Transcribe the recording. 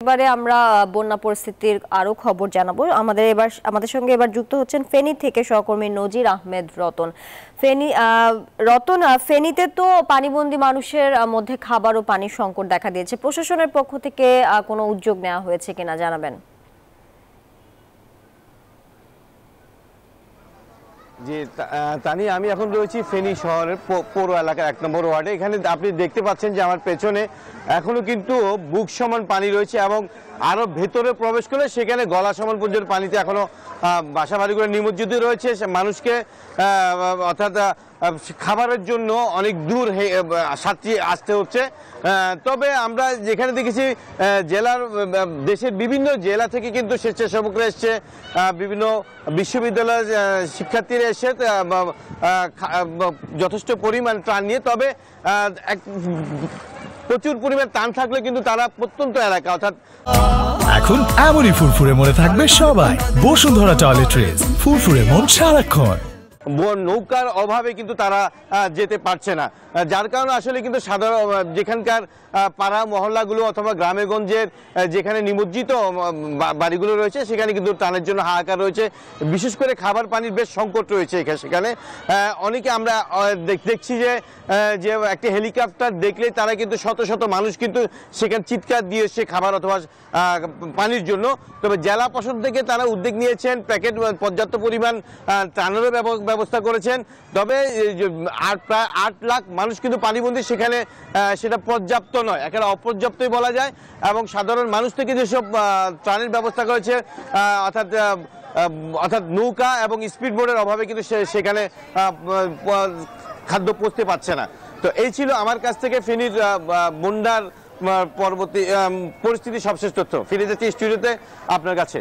এবারে আমরা বন্যা পরিস্থিতির আরো খবর জানাবো। আমাদের সঙ্গে এবার যুক্ত হচ্ছেন ফেনী থেকে সহকর্মী নজির আহমেদ রতন। ফেনীতে তো পানিবন্দী মানুষের মধ্যে খাবার ও পানির সংকট দেখা দিয়েছে। প্রশাসনের পক্ষ থেকে কোনো উদ্যোগ নেওয়া হয়েছে কিনা জানাবেন? জি তানি, আমি এখন রয়েছি ফেনী শহরের পৌর এলাকার 1 নম্বর ওয়ার্ডে। এখানে আপনি দেখতে পাচ্ছেন যে আমার পেছনে এখনো কিন্তু বুক সমান পানি রয়েছে এবং আরো ভেতরে প্রবেশ করলে সেখানে গলা সমান পর্যন্ত পানিতে এখনো বাসা বাড়িগুলো নিমজ্জিত রয়েছে। মানুষকে অর্থাৎ খাবারের জন্য অনেক দূর সাঁতরিয়ে আসতে হচ্ছে। তবে আমরা যেখানে দেখেছি দেশের বিভিন্ন জেলা থেকে কিন্তু স্বেচ্ছাসেবকরা এসছে, বিভিন্ন বিশ্ববিদ্যালয়ের শিক্ষার্থীরা এসে যথেষ্ট পরিমাণ ত্রাণ নিয়ে। তবে প্রচুর পরিমাণ ত্রাণ থাকলে কিন্তু তারা প্রত্যন্ত এলাকা অর্থাৎ এখন এমনই ফুরফুরে মনে থাকবে সবাই। বসুন্ধরা টয়লেট্রিজ, ফুরফুরে মন সারাক্ষণ। নৌকার অভাবে কিন্তু তারা যেতে পারছে না, যার কারণে আসলে কিন্তু সাধারণ যেখানকার পাড়া মহল্লাগুলো অথবা গ্রামে গঞ্জের যেখানে নিমজ্জিত বাড়িগুলো রয়েছে সেখানে কিন্তু ত্রাণের জন্য হাহাকার রয়েছে। বিশেষ করে খাবার পানির বেশ সংকট রয়েছে সেখানে। অনেকে আমরা দেখছি যে একটি হেলিকপ্টার দেখলে তারা কিন্তু শত শত মানুষ কিন্তু সেখানে চিৎকার দিয়ে এসছে খাবার অথবা পানির জন্য। তবে জেলা প্রশাসন থেকে তারা উদ্যোগ নিয়েছেন, প্যাকেট পর্যাপ্ত পরিমাণ ত্রাণেরও ব্যবস্থা করেছেন। তবে প্রায় 8 লাখ মানুষ কিন্তু পানিবন্দী, সেখানে সেটা পর্যাপ্ত নয়, একেবারে অপর্যাপ্তই বলা যায়। এবং সাধারণ মানুষ থেকে যেসব ত্রাণের ব্যবস্থা করেছে অর্থাৎ নৌকা এবং স্পিড বোটের অভাবে কিন্তু সেখানে খাদ্য পৌঁছতে পারছে না। তো এই ছিল আমার কাছ থেকে ফেনীর বন্যার পরবর্তী পরিস্থিতি সবশেষ তথ্য। ফিরে যাচ্ছি স্টুডিওতে আপনার কাছে।